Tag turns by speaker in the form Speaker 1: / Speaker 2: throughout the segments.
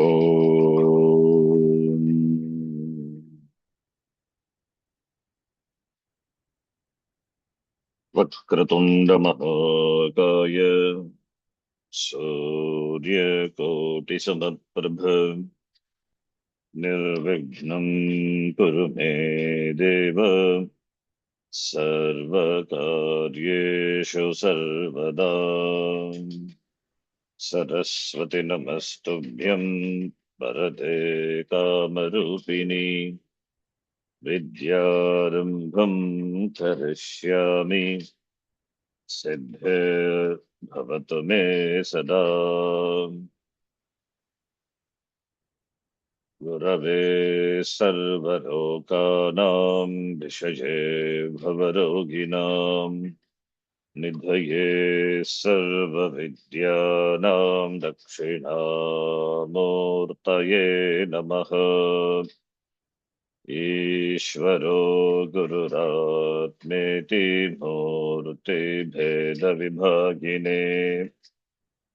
Speaker 1: ॐ वक्रतुण्डमहाकाय सूर्यकोटिसमप्रभ निर्विघ्नं कुरु मे देव सर्वकार्येषु सर्वदा सरस्वति नमस्तुभ्यं वरदे कामरूपिणि विद्यारम्भं करिष्यामि सिद्धिर्भवतु मे सदा गुरवे सर्वलोकानां विषये भवरोगिणां निधये सर्वविद्यानां दक्षिणामूर्तये नमः। ईश्वरो गुरुरात्मेति मूर्तिभेदविभागिने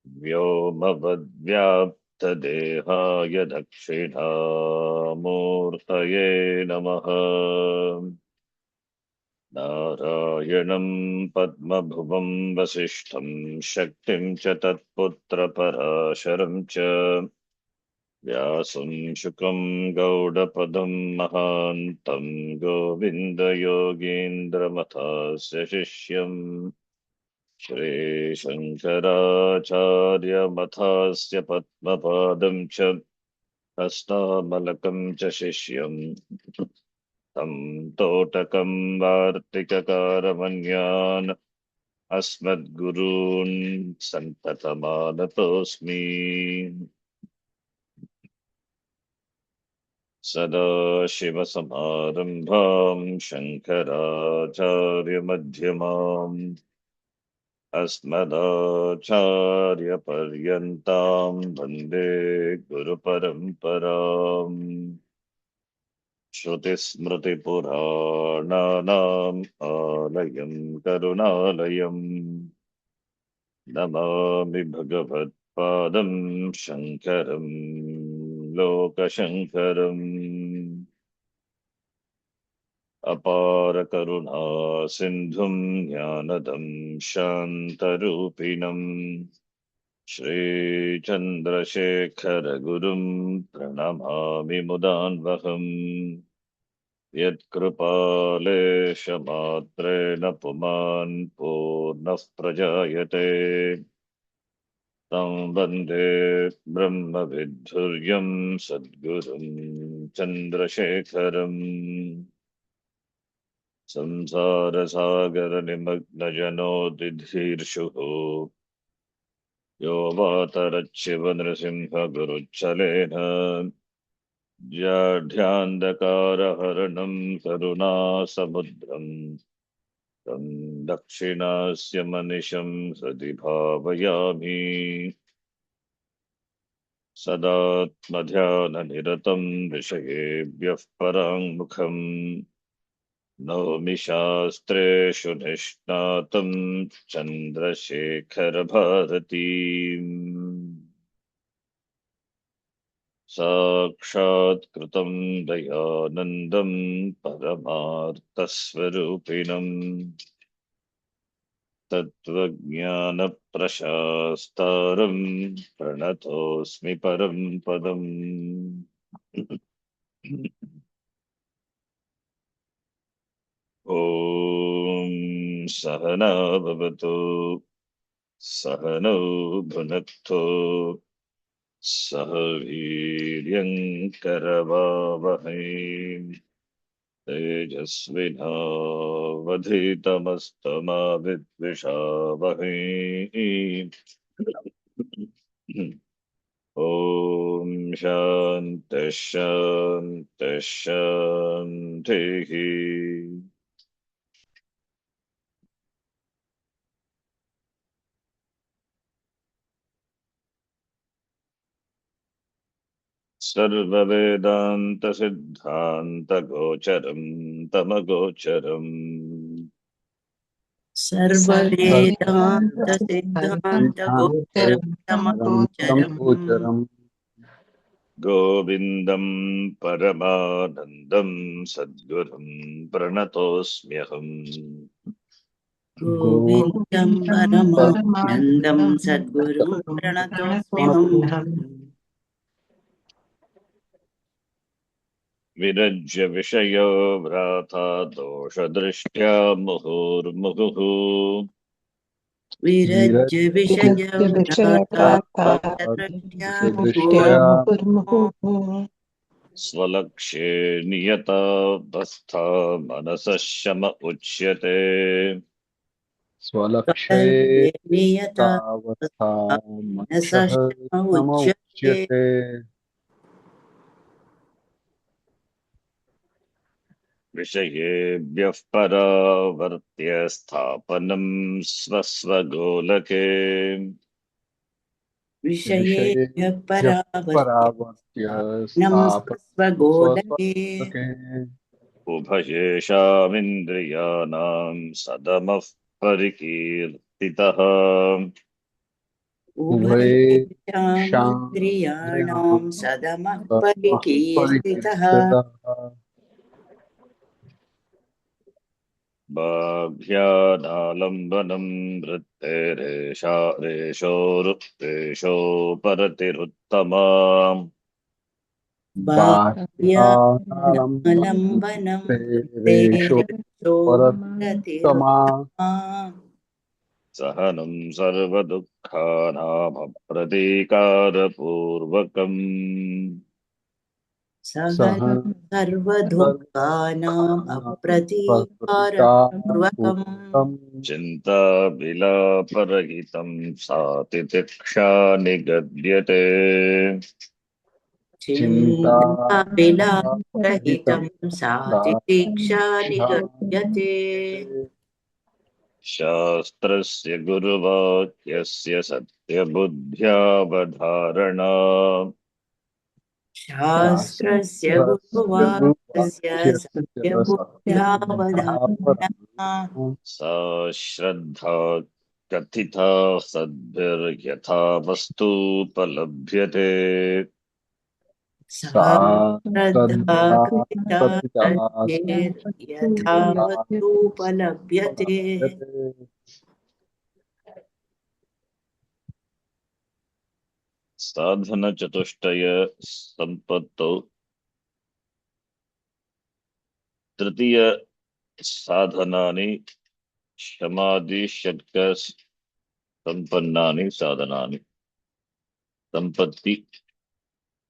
Speaker 1: व्योमवद्व्याप्तदेहाय दक्षिणामूर्तये नमः। नारायणं पद्मभुवं वसिष्ठं शक्तिं च तत्पुत्रपराशरं च व्यासं शुकं गौडपदं महान्तं गोविन्दयोगीन्द्रमथस्य शिष्यम् श्रीशङ्कराचार्यमथास्य पद्मपादं च हस्तामलकं च शिष्यम् तं तोटकं वार्तिककारमन्यान् अस्मद्गुरून् सन्ततमानतोऽस्मि। सदाशिवसमारम्भां शङ्कराचार्यमध्यमाम् अस्मदाचार्यपर्यन्तां वन्दे गुरुपरम्पराम्। श्रुतिस्मृतिपुराणानाम् आलयं करुणालयम् नमामि भगवत्पादं शङ्करं लोकशङ्करम्। अपारकरुणा सिन्धुं ज्ञानदं शान्तरूपिणं श्रीचन्द्रशेखरगुरुं प्रणमामि मुदान्वहम्। यत्कृपालेशमात्रेण पुमान् पूर्णः प्रजायते तं वन्दे ब्रह्मविद्धुर्यं सद्गुरुं चन्द्रशेखरम्। संसारसागरनिमग्नजनोदिधीर्षुः यो वातरच्छिवनृसिंहगुरुच्छलेन जाढ्यान्धकारहरणं करुणासमुद्रं तं दक्षिणास्य मनिशं हृदि भावयामि। सदात्मध्याननिरतं विषयेभ्यः पराङ्मुखम् नौमि शास्त्रेषु निष्णातं चन्द्रशेखरभारतीम्। साक्षात्कृतं दयानन्दं परमार्थस्वरूपिणम् तत्त्वज्ञानप्रशास्तारं प्रणतोऽस्मि परं पदम्। ॐ सहना भवतु सहनौ भुनक्तु सह वीर्यङ्करवावहै तेजस्विनावधीतमस्तमा विद्विषावहै। ॐ शान्तिः शान्तिः शान्तिः। सर्ववेदान्तसिद्धान्तगोचरं तमगोचरम्
Speaker 2: सर्ववेदान्तसिद्धान्तगोचरं तमगोचरम्
Speaker 1: गोविन्दं परमानन्दं सद्गुरुं प्रणतोऽस्म्यहम्।
Speaker 2: गोविन्दं परमानन्दं सद्गुरुं प्रणतोऽस्म्यहम्।
Speaker 1: विरज्य विषयो भ्राता दोषदृष्ट्या मुहुर्मुहुः।
Speaker 2: विरज्य विषयव्राता दृष्ट्या मुहुर्मुहुः।
Speaker 1: स्वलक्ष्ये नियता वस्था मनसः शम उच्यते।
Speaker 3: स्वलक्ष्ये
Speaker 2: स्वलक्ष्ये नियता
Speaker 3: तावथा मनसः
Speaker 2: मनसः उच्यते।
Speaker 3: समौच्यते।
Speaker 1: विषयेभ्यः परावर्त्य स्थापनं स्वस्वगोलके।
Speaker 2: विषयेभ्यः
Speaker 3: विषयेभ्यः
Speaker 2: परावर्त्य
Speaker 3: परावर्त्य स्थापनं
Speaker 2: स्वस्वगोलके।
Speaker 3: स्वस्वलोके।
Speaker 1: उभयेषामिन्द्रियाणां सदमः परिकीर्तितः।
Speaker 2: उभयेषामिन्द्रियाणां
Speaker 3: उभयेषामिन्द्रियाणां
Speaker 2: सदमः
Speaker 3: समः
Speaker 2: परिकीर्तितः।
Speaker 3: परिकीर्तितः।
Speaker 1: बाह्यानालम्बनं वृत्तेरेषा रेषोपरतिरुत्तमा।
Speaker 3: बाह्यानालम्बनं
Speaker 2: बाह्यानालम्बनं
Speaker 3: तेरेषु परतमा।
Speaker 2: वृत्तेर्यशोरतिरुत्तमा।
Speaker 1: सहनं सर्वदुःखानामप्रतीकारपूर्वकम्।
Speaker 2: सहनं
Speaker 3: सहनं
Speaker 2: सर्वदुःखानाम् अप्रतीकारपूर्वकम्।
Speaker 3: सर्वदुःखानापूर्वकम्।
Speaker 1: चिन्ताविलापरहितं सातितिक्षा निगद्यते।
Speaker 3: चिन्ताविलापरहितं
Speaker 2: चिन्ताविलापरहितं सातितीक्षा निगद्यते।
Speaker 3: साधिकानिगद्यते।
Speaker 1: शास्त्रस्य गुरुवाक्यस्य सत्यबुद्ध्यावधारणा।
Speaker 2: शास्त्रस्य
Speaker 3: शास्त्रस्य
Speaker 2: गुरुवाक्यस्य
Speaker 3: गुरुवाक्यस्य
Speaker 2: सत्यबुद्ध्यावधारणा।
Speaker 3: सत्यबुद्ध्यावधारणा।
Speaker 1: सा श्रद्धा कथिता सद्भिर्यथा वस्तूपलभ्यते।
Speaker 2: सा
Speaker 3: सा
Speaker 2: श्रद्धा
Speaker 3: श्रद्धा
Speaker 2: कृता
Speaker 3: कथिता
Speaker 2: सद्भिर्यथावतुपलभ्यते।
Speaker 3: सत्यबुद्धिर्यथावस्तुपलभ्यते।
Speaker 1: साधनचतुष्टय सम्पत्तौ तृतीय साधनानि शमादि षट्क संपन्नानि साधनानि।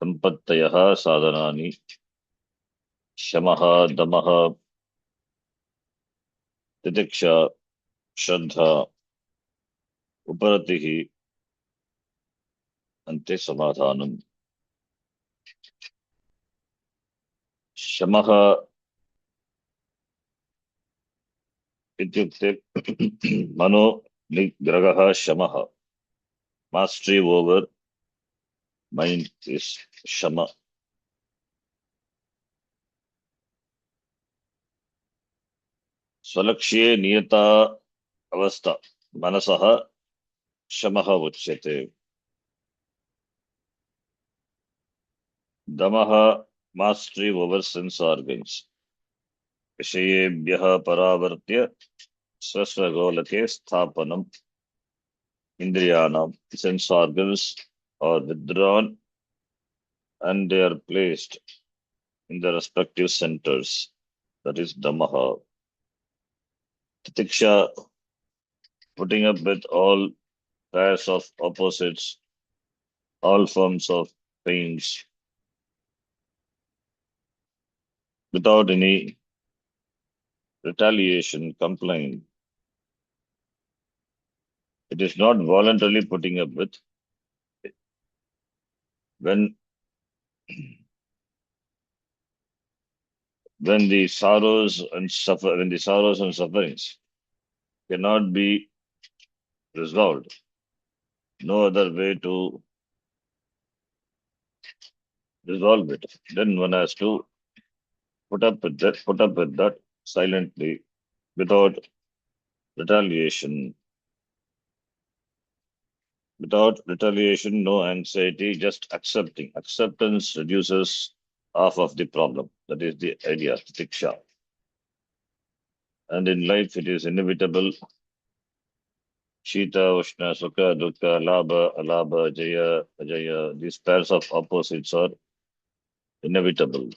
Speaker 1: संपत्तयः साधनानि शमः दमः तितिक्षा श्रद्धा उपरतिः अन्ते समाधानम्। शमः इत्युक्ते मनो निग्रहः शमः। मास्टरी ओवर माइंड इज शम। स्वलक्ष्ये नियता अवस्था मनसः शमः उच्यते। दमः मास्टरी ओवर सेंस ऑर्गन्स। विषयेभ्यः परावर्त्य स्वस्वगोलके स्थापनम्। Indriyanam, sense organs are withdrawn and they are placed in the respective centers. That is Dhammaha. Titiksha, putting up with all pairs of opposites, all forms of pains, without any retaliation, complaint. It is not voluntarily putting up with. When when the sorrows and sufferings cannot be resolved, no other way to resolve it. Then one has to put up with that silently without retaliation. Without retaliation, no anxiety, just accepting. Acceptance reduces half of the problem. That is the idea, tiksha. And in life, it is inevitable. Shita, Ushna, Sukha, Dukkha, Labha, Alabha, Jaya, Ajaya. These pairs of opposites are inevitable,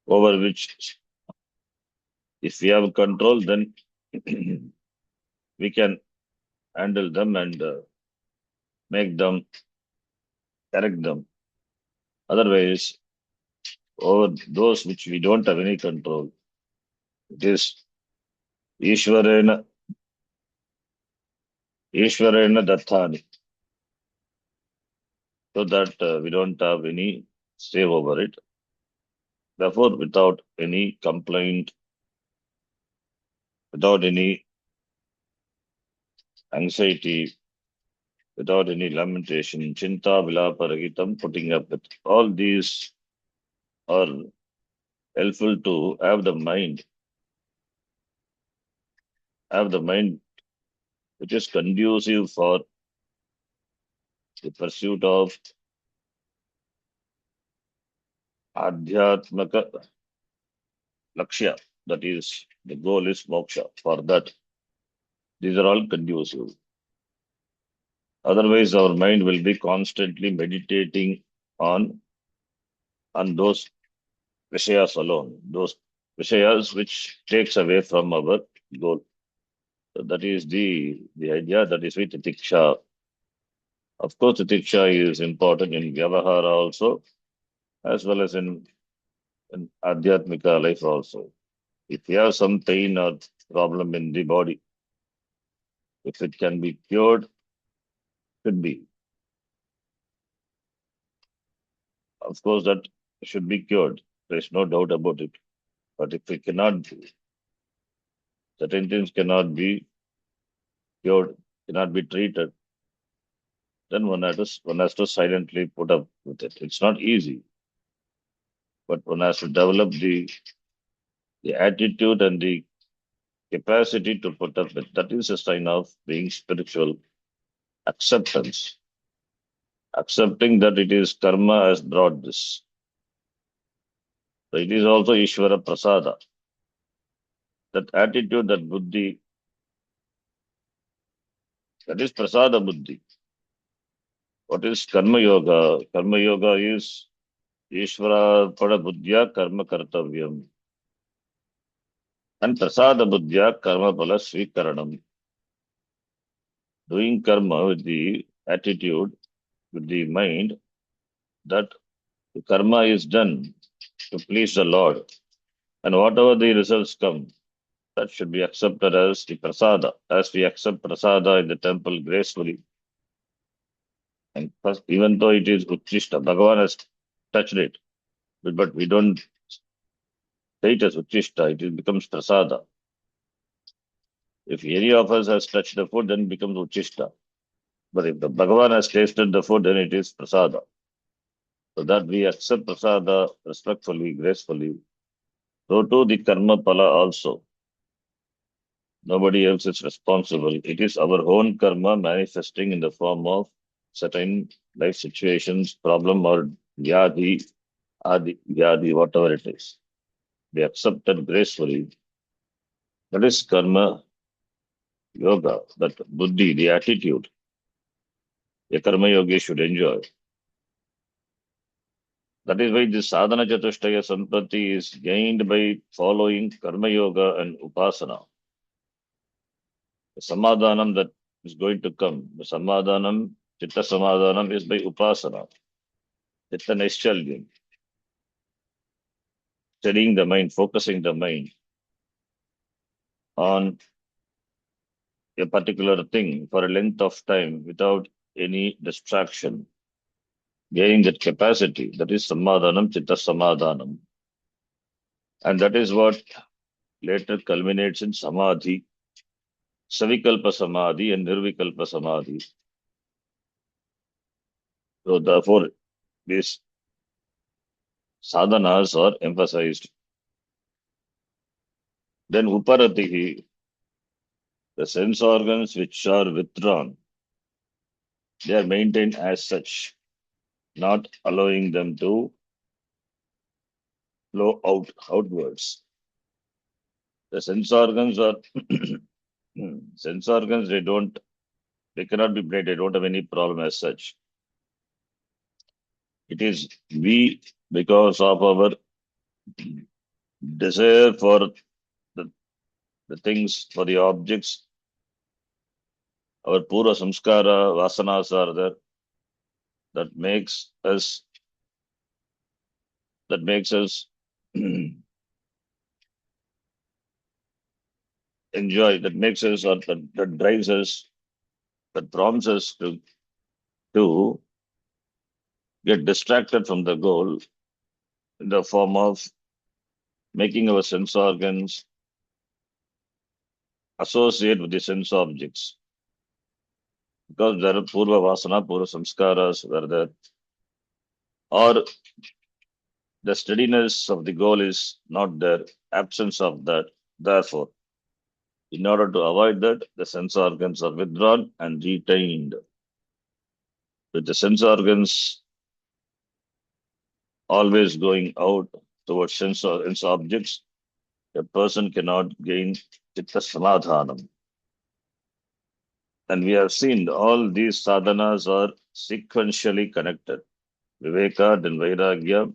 Speaker 1: over which, if we have control, then we can handle them and make them, correct them. Otherwise, over those which we don't have any control, it is Ishwarena, Ishwarena Dattani, so that we don't have any say over it. Therefore, without any complaint, without any anxiety, without any lamentation, chinta, vilapa, rahitam, putting up with all these are helpful to have the mind which is conducive for the pursuit of adhyatmaka lakshya. That is, the goal is moksha. For that, these are all conducive. Otherwise, our mind will be constantly meditating on on those Vishayas alone, those Vishayas which takes away from our goal. So that is the idea, that is with Tiksha. Of course, Tiksha is important in Vyavahara also, as well as in Adhyatmika life also. If you have some pain or problem in the body, if it can be cured, should be. Of course, that should be cured. There is no doubt about it. But if it cannot be, certain things cannot be cured, cannot be treated, then one has to silently put up with it. It's not easy, but one has to develop the attitude and the capacity to put up with. That is a sign of being spiritual. Acceptance, accepting that it is karma has brought this. So it is also Ishvara Prasada. That attitude, that buddhi, that is Prasada Buddhi. What is Karma Yoga? Karma Yoga is Ishvara Pada Buddhya Karma Kartavyam. And Prasada Buddhya Karma Pala Swikaranam. Doing karma with the attitude, with the mind, that the karma is done to please the Lord. And whatever the results come, that should be accepted as the prasada, as we accept prasada in the temple gracefully. And first, even though it is Uchishta, Bhagavan has touched it, but we don't say it as Uchishta, it becomes prasada. If any of us has touched the food, then it becomes Uchishta. But if the Bhagavan has tasted the food, then it is prasada. So that we accept prasada respectfully, gracefully. So too the karma pala also. Nobody else is responsible. It is our own karma manifesting in the form of certain life situations, problem or vyadhi, adi, vyadhi, whatever it is. We accept it gracefully. That is karma yoga, that buddhi, the attitude a karma yogi should enjoy. That is why this sadhana chatushtaya sampati is gained by following karma yoga and upasana. The samadhanam that is going to come, the samadhanam, chitta samadhanam is by upasana, chitta naischalgyam, studying the mind, focusing the mind on a particular thing for a length of time without any distraction, gaining that capacity, that is samadhanam, chitta samadhanam. And that is what later culminates in samadhi, savikalpa samadhi and nirvikalpa samadhi. So therefore, these sadhanas are emphasized. Then uparatihi, The sense organs which are withdrawn, they are maintained as such, not allowing them to flow outwards. The sense organs are sense organs, they cannot be blamed, they don't have any problem as such. It is we, because of our desire for the, the things, for the objects, our pura samskara, vasanas are there, that makes us, that makes us enjoy, that makes us, or that drives us, that prompts us to get distracted from the goal in the form of making our sense organs associate with the sense objects. Because there are purva vasana, purva samskaras, were there, or the steadiness of the goal is not there, absence of that. Therefore, in order to avoid that, the sense organs are withdrawn and retained. With the sense organs always going out towards sense objects, a person cannot gain chitta samadhanam. And we have seen all these sadhanas are sequentially connected. Viveka, then Vairagya,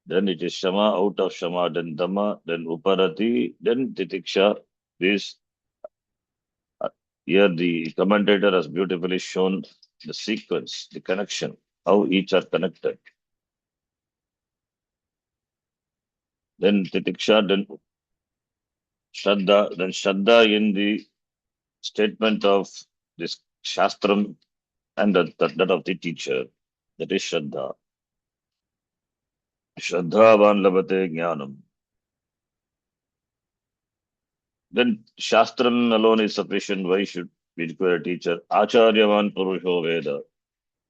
Speaker 1: then it is Shama, out of Shama, then Dhamma, then Uparati, then Titiksha. This here the commentator has beautifully shown the sequence, the connection, how each are connected. Then Titiksha, then Shraddha, then Shraddha in the statement of this Shastram and that of the teacher. That is Shraddha. Shraddhavan labate jnanam. Then Shastram alone is sufficient. Why should we require a teacher? Acharyavan Purusho Veda.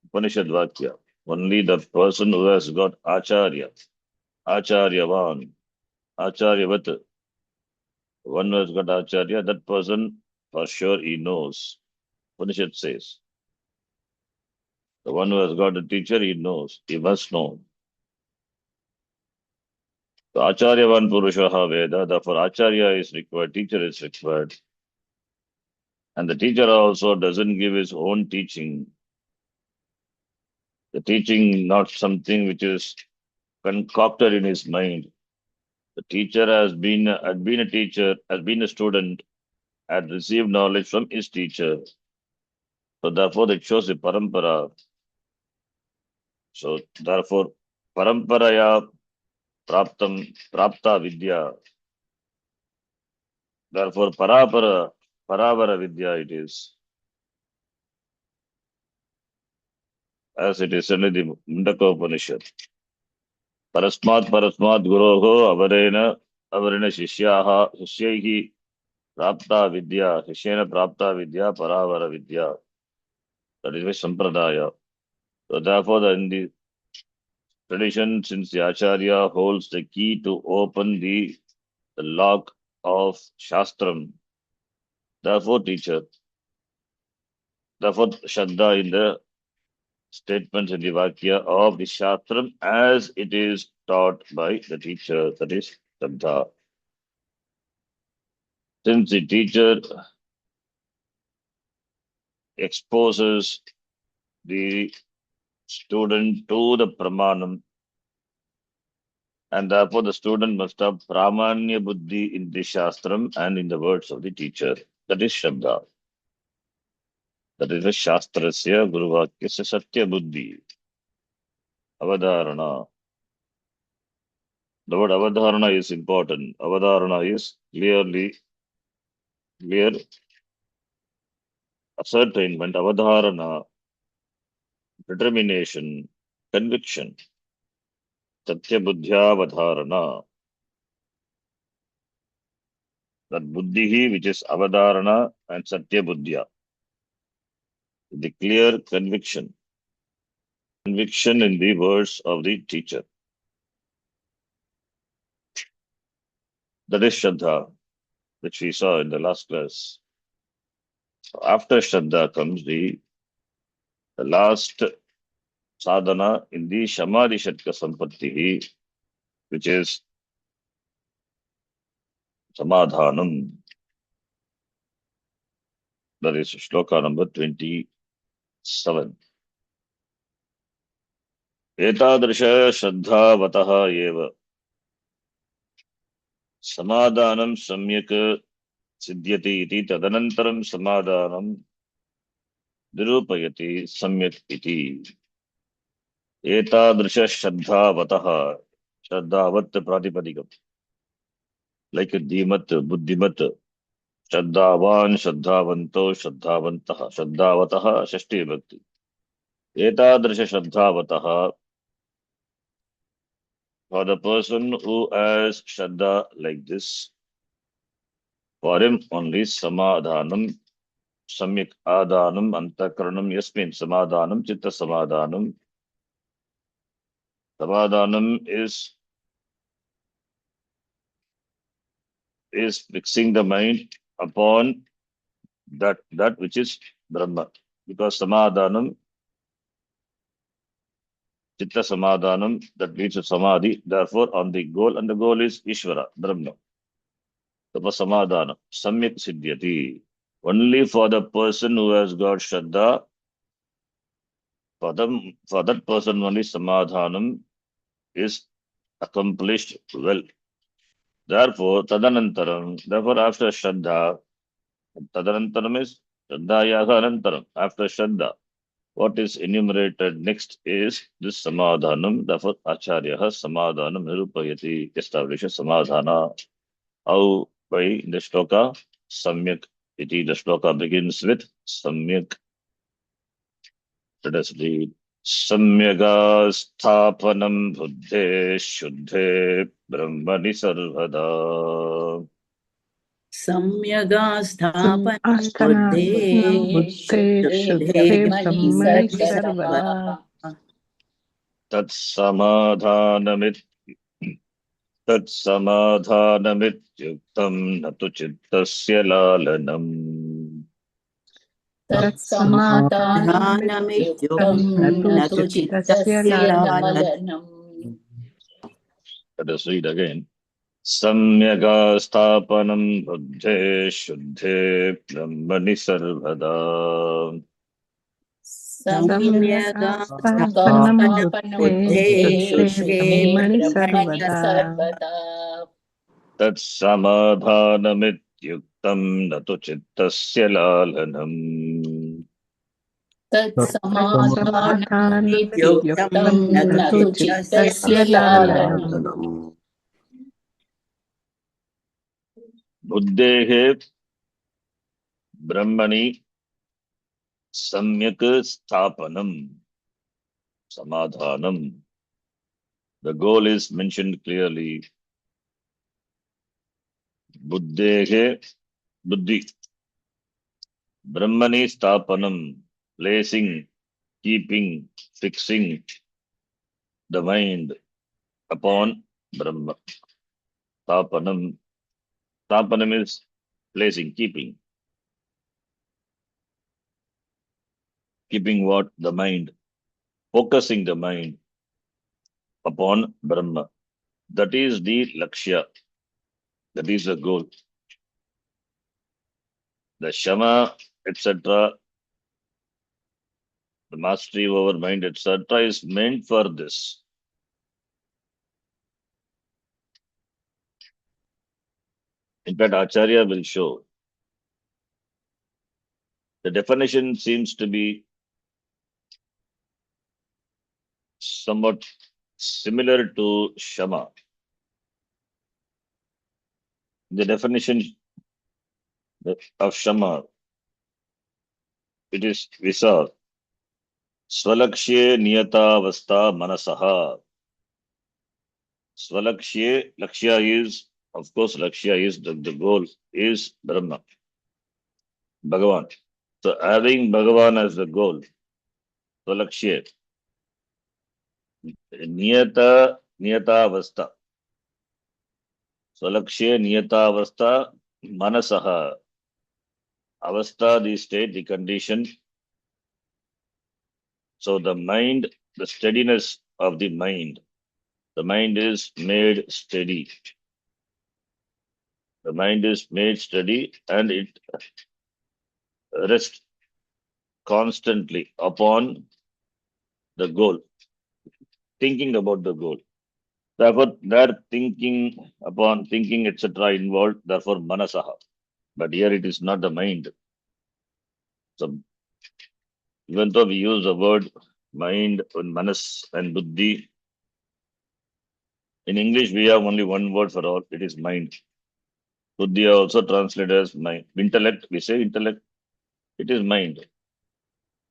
Speaker 1: Upanishad Vakya. Only the person who has got Acharya, Acharyavan, Acharyavat, one who has got Acharya, that person for sure he knows. Upanishad says. The one who has got a teacher, he knows. He must know. So Acharyavan Purushaha Veda, therefore Acharya is required, teacher is required. And the teacher also doesn't give his own teaching. The teaching not something which is concocted in his mind. The teacher had been a teacher, has been a student, had received knowledge from his teacher. So therefore it shows the parampara. So therefore paramparaya prapta vidya. Therefore paravara vidya it is. As it is said in the Mundaka Upanishad. Parasmat guroho avarena shisyaihi prapta vidya, shishyena prapta vidya, paravara vidya. That is my sampradaya. So therefore, in the tradition, since the Acharya holds the key to open the lock of Shastram, therefore teacher, therefore Shraddha in the statements in the Vakya of the Shastram as it is taught by the teacher, that is Shraddha. Since the teacher exposes the student to the Pramanam, and therefore the student must have Pramanya Buddhi in the Shastram and in the words of the teacher. That is Shabda. That is the Shastrasya Guruvakyasya Satya Buddhi. Avadharana. The word Avadharana is important. Avadharana is clear ascertainment. Avadharana, determination, conviction. Satya Buddhya Avadharana. That Buddhi, which is Avadharana and Satya Buddhya. The clear conviction in the words of the teacher. That is Shraddha, which we saw in the last class. After Shraddha comes the last sadhana in the Samadhi Shatka Sampatti, which is Samadhanam. That is Shloka number 27. एतादृश श्रद्धावतः एव समाधानं सम्यक् सिद्ध्यति इति तदनन्तरं समाधानं निरूपयति सम्यक् इति एतादृश श्रद्धावतः श्रद्धावत् प्रातिपदिकम् like धीमत् बुद्धिमत् श्रद्धावान् श्रद्धावन्तो श्रद्धावन्तः श्रद्धावतः षष्ठी विभक्ति एतादृश श्रद्धावतः for the person who has shraddha like this, for him only samadhanam samyak adhanam antakaranam yasmin samadhanam chitta samadhanam. Samadhanam is fixing the mind upon that which is Brahma. Because samadhanam, chitta samadhanam, that leads to samadhi, therefore on the goal, and the goal is Ishvara, Brahma. Tapa samadhanam, samyak siddhyati. Only for the person who has got shraddha, for that person only samadhanam is accomplished well. Therefore, tadanantaram, therefore after shraddha, tadanantaram is shraddhayaha anantaram. After shraddha, what is enumerated next is this samadhanam. Therefore, acharyaha samadhanam nirupayati, establishes samadhana. How? By the shloka samyak iti. The shloka begins with samyak. Let us read. Samyaga buddhe shuddhe brahmani sarvada.
Speaker 2: सम्यगास्थापनं बुद्धे
Speaker 4: आस्थानं बुद्धे
Speaker 2: शुद्धे
Speaker 4: शुद्धे
Speaker 2: मयि
Speaker 4: ब्रह्मणि
Speaker 2: सर्वदा
Speaker 4: सर्वदा
Speaker 1: तत्समाधानमित्युक्तं न तु चित्तस्य लालनम्.
Speaker 4: तत्समाधानमित्युक्तं
Speaker 2: ध्यानमित्युक्तं
Speaker 4: न तु
Speaker 2: न तु
Speaker 4: चित्तस्य
Speaker 2: चित्तस्य
Speaker 4: लालनम्
Speaker 2: लालनम्
Speaker 1: Let us read again. Samyaga buddhe shuddhe brahmani sarvada.
Speaker 4: सम्यगास्थापनं
Speaker 2: सम्यगास्थापनं
Speaker 4: बुद्धे
Speaker 2: बुद्धे
Speaker 4: शुद्धे
Speaker 2: शुद्धे
Speaker 4: ब्रह्मणि
Speaker 2: ब्रह्मणि
Speaker 4: सर्वदा
Speaker 2: सर्वदा
Speaker 1: तत्समाधानमित्युक्तं न तु चित्तस्य लालनम्.
Speaker 2: तत्समाधानमित्युक्तं
Speaker 4: तत्समाधानमित्युक्तं
Speaker 2: न
Speaker 4: न
Speaker 2: तु
Speaker 4: तु
Speaker 2: चित्तस्य
Speaker 4: चित्तस्य लालनम्
Speaker 2: लालनम्
Speaker 1: बुद्धेः ब्रह्मणि सम्यक् स्थापनम् samadhanam. The goal is mentioned clearly. Buddhehe, buddhi. Brahmani stapanam, placing, keeping, fixing the mind upon Brahma. Stapanam. Stapanam is placing, keeping. Keeping what? The mind. Focusing the mind upon Brahma. That is the lakshya. That is the goal. The shama, etc., the mastery over mind, etc., is meant for this. In fact, Acharya will show the definition seems to be somewhat similar to Shama. The definition of Shama, it is Visa. Swalakshye niyatavastha manasaha. Swalakshye, Lakshya is, of course, Lakshya is the goal, is Brahma, Bhagavan. So having Bhagavan as the goal, Swalakshye, niyatavastha. Swalakshye niyatavastha manasaha. Avastha, the state, the condition. So the mind, the steadiness of the mind. The mind is made steady. The mind is made steady and it rests constantly upon the goal, thinking about the goal. Therefore, their thinking upon thinking, etc., involved, therefore, manasaha. But here it is not the mind. So, even though we use the word mind and manas and buddhi, in English we have only one word for all, it is mind. Buddhi are also translated as mind. Intellect, we say intellect, it is mind.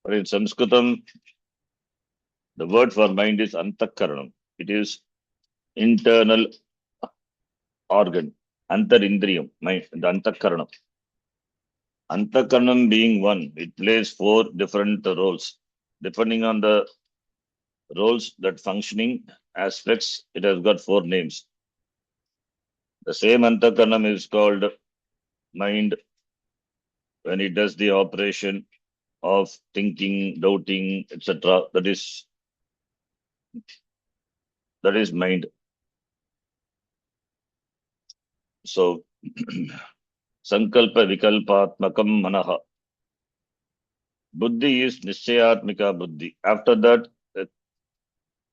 Speaker 1: But in Sanskritam, the word for mind is antakaranam. It is internal organ, antarindriyam, mind, the antakaranam. Antakaranam being one, it plays four different roles. Depending on the roles that functioning aspects, it has got four names. The same antakaranam is called mind when it does the operation of thinking, doubting, etc. That is mind. So sankalpa vikalpatmakam manaha. Buddhi is nischayatmika buddhi. After that,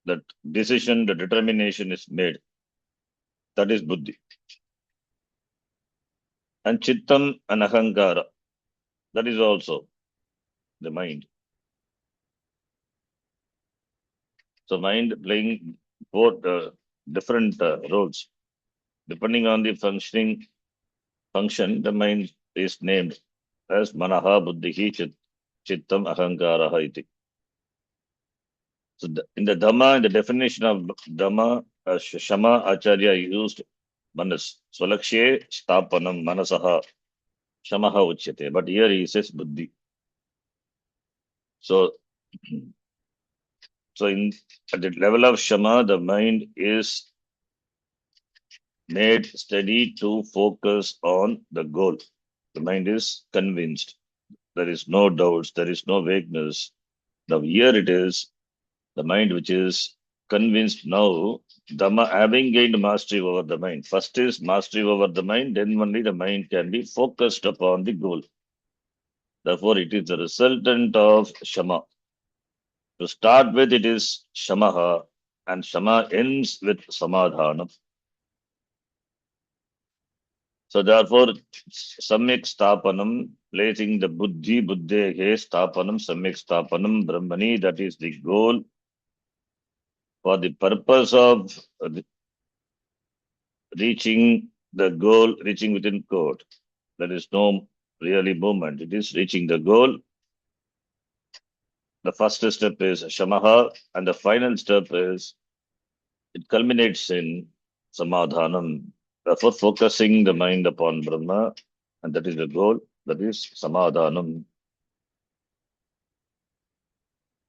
Speaker 1: that decision, the determination is made. That is buddhi. And chittam and ahankara. That is also the mind. So mind playing both different roles. Depending on the function, the mind is named as manaha buddhihi chittam ahankaraha iti. So in the Dhamma, in the definition of Dhamma, Shama Acharya used manas. Swalakshe stapanam manasaha shamaha uchyate. But here he says buddhi. So, at the level of Shama, the mind is made steady to focus on the goal. The mind is convinced. There is no doubts. There is no vagueness. Now here it is the mind which is convinced now. Dhamma having gained mastery over the mind. First is mastery over the mind, then only the mind can be focused upon the goal. Therefore, it is the resultant of Shama. To start with, it is Shamaha, and Shama ends with Samadhanam. So therefore, Samyak Stapanam, placing the Buddhi, Buddhehe Stapanam, Samyak Stapanam, Brahmani, that is the goal for the purpose of reaching the goal, reaching within code. There is no really movement. It is reaching the goal. The first step is Shamaha, and the final step is it culminates in Samadhanam. Therefore, focusing the mind upon Brahma, and that is the goal, that is Samadhanam.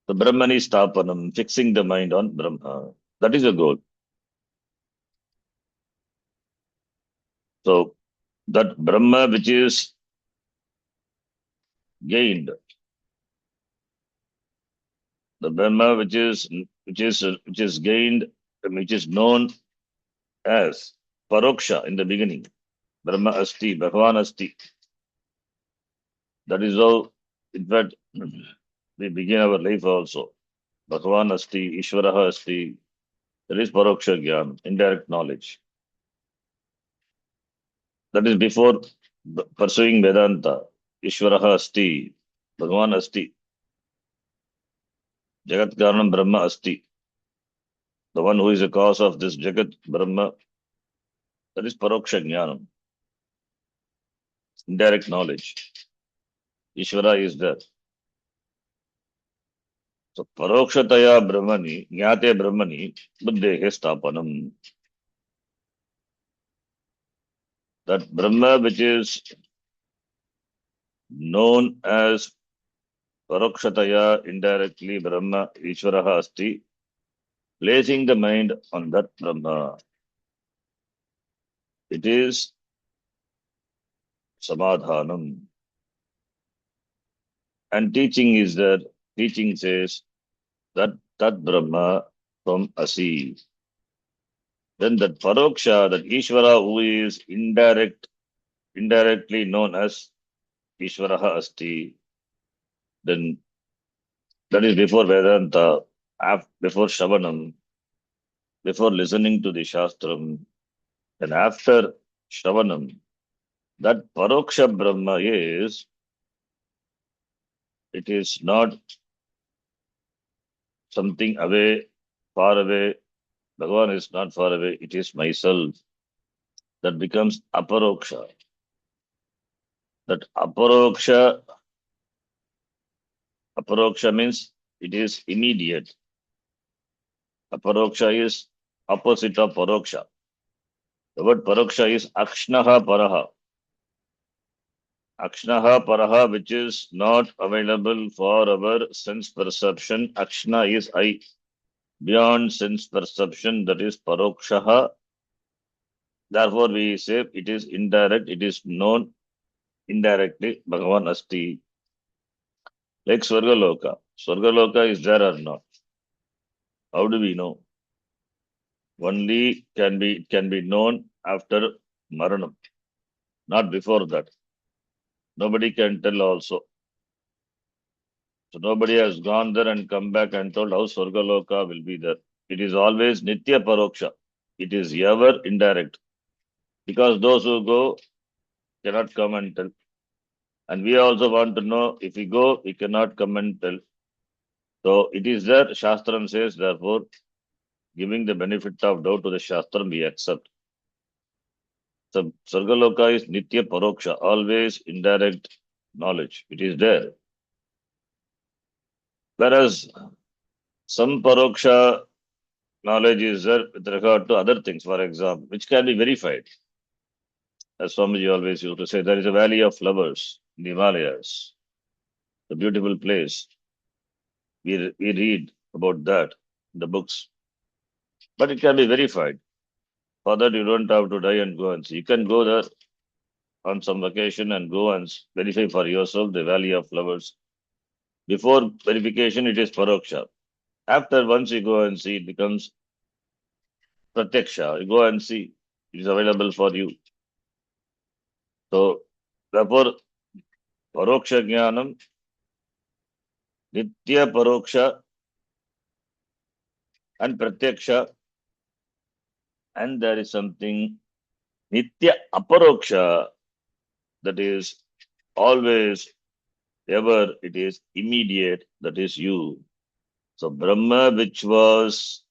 Speaker 1: The Brahmani Stapanam, fixing the mind on Brahma. That is the goal. So, that Brahma which is gained, the Brahma which is gained, which is known as Paroksha in the beginning. Brahma Asti, Bhagavan Asti. That is how, in fact, we begin our life also. Bhagavan Asti, Ishvaraha Asti. That is Paroksha Gyan, indirect knowledge. That is before pursuing Vedanta. Ishvaraha Asti, Bhagavan Asti. Jagat Karanam Brahma Asti. The one who is the cause of this Jagat Brahma, that is Paroksha Jnanam, indirect knowledge. Ishvara is there. So Parokshataya Brahmani, Jnate Brahmani, Buddhehe Stapanam. That Brahma which is known as Parokshataya, indirectly Brahma, Ishvaraha Asti, placing the mind on that Brahma. It is Samadhanam. And teaching is there. Teaching says that Tat Brahma from Asi. Then that Paroksha, that Ishvara who is indirectly known as Ishvaraha Asti, then that is before Vedanta, before Shravanam, before listening to the Shastram, and after Shravanam, that Paroksha Brahma is, it is not something away, far away. Bhagavan is not far away, it is myself. That becomes Aparoksha. That Aparoksha means it is immediate. Aparoksha is opposite of Paroksha. The word Paroksha is Akshnaha Paraha. Akshnaha Paraha, which is not available for our sense perception. Akshna is I. Beyond sense perception, that is Parokshaha. Therefore, we say it is indirect, it is known indirectly. Bhagavan Asti. Like Swargaloka. Swargaloka is there or not? How do we know? Only it can be known after Maranam, not before that. Nobody can tell also. So nobody has gone there and come back and told how Swargaloka will be there. It is always Nitya Paroksha. It is ever indirect. Because those who go cannot come and tell. And we also want to know, if we go, we cannot come and tell. So it is there, Shastram says, therefore, giving the benefit of doubt to the Shastram, we accept. So Sargaloka is Nitya Paroksha, always indirect knowledge. It is there. Whereas some Paroksha knowledge is there with regard to other things, for example, which can be verified. As Swamiji always used to say, there is a valley of flowers in the Himalayas, a beautiful place. We read about that in the books. But it can be verified. For that, you don't have to die and go and see. You can go there on some vacation and go and verify for yourself the valley of flowers. Before verification, it is Paroksha. After, once you go and see, it becomes Pratyaksha. You go and see. It is available for you. So, therefore, Paroksha Jnanam, Nitya Paroksha, and Pratyaksha, and there is something Nitya Aparoksha, that is always, ever, it is immediate, that is you. So Brahma, which was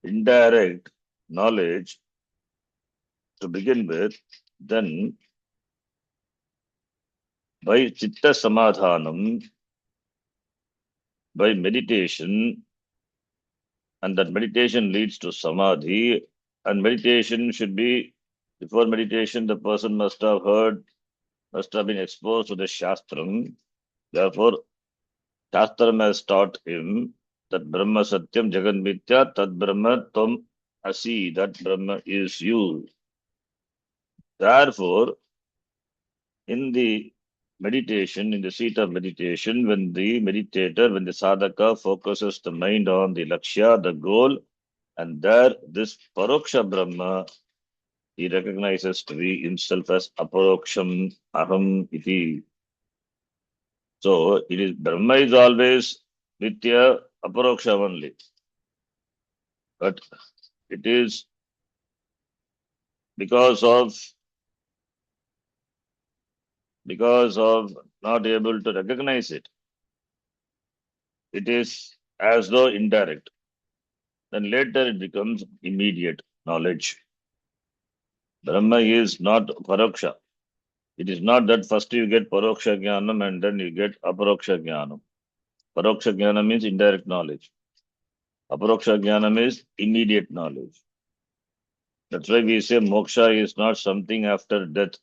Speaker 1: indirect knowledge to begin with, then by Chitta Samadhanam, by meditation, and that meditation leads to Samadhi, and meditation should be, before meditation, the person must have heard, must have been exposed to the Shastram. Therefore, Shastram has taught him that Brahma Satyam Jagan Mithya Tad Brahma Tvam Asi, that Brahma is you. Therefore, in the meditation, in the seat of meditation, when the meditator, when the sadhaka focuses the mind on the lakshya, the goal, and there this Paroksha Brahma, he recognizes to be himself as Aparoksham Aham Iti. So it is Brahma is always Nitya Aparoksha only. But it is because of not able to recognize it. It is as though indirect. Then later it becomes immediate knowledge. Brahma is not Paroksha. It is not that first you get Paroksha Jnanam and then you get Aparoksha Jnanam. Paroksha Jnanam means indirect knowledge. Aparoksha Jnanam is immediate knowledge. That's why we say moksha is not something after death,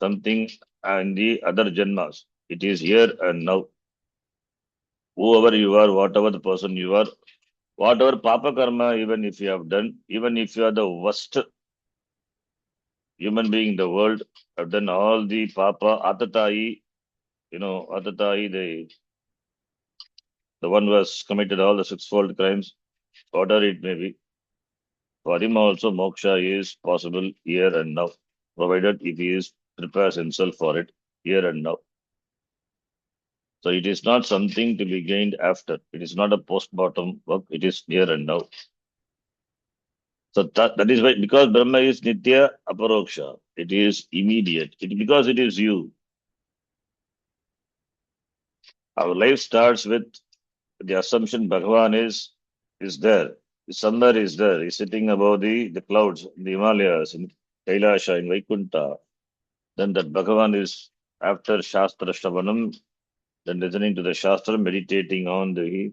Speaker 1: something in the other janmas. It is here and now. Whoever you are, whatever the person you are, whatever papa karma, even if you have done, even if you are the worst human being in the world, have done all the papa, atatai, Atatai, the one who has committed all the sixfold crimes, whatever it may be, for him also moksha is possible here and now, provided if he is prepares himself for it here and now. So it is not something to be gained after. It is not a post-mortem work. It is here and now. So that is why, because Brahma is Nitya Aparoksha, it is immediate. Because it is you. Our life starts with the assumption Bhagavan is there. Somewhere is there. He's sitting above the clouds, in the Himalayas, in Kailasha, in Vaikunta. Then that Bhagavan is after Shastra Shravanam, then listening to the Shastra, meditating on the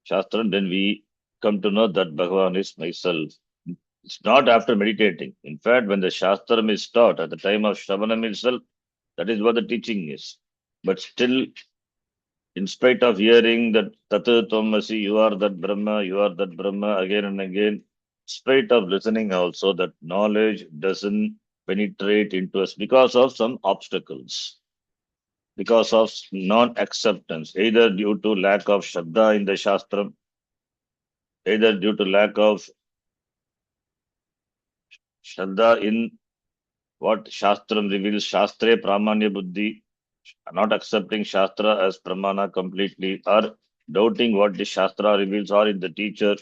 Speaker 1: Shastra, then we come to know that Bhagavan is myself. It's not after meditating. In fact, when the Shastram is taught at the time of Shravanam itself, that is what the teaching is. But still, in spite of hearing that Tatu Tvamasi, you are that Brahma, you are that Brahma again and again, in spite of listening also, that knowledge doesn't penetrate into us because of some obstacles, because of non-acceptance, either due to lack of Shraddha in the Shastram, either due to lack of Shraddha in what Shastram reveals, Shastre Pramanya Buddhi, not accepting Shastra as Pramana completely, or doubting what the Shastra reveals, or in the teacher,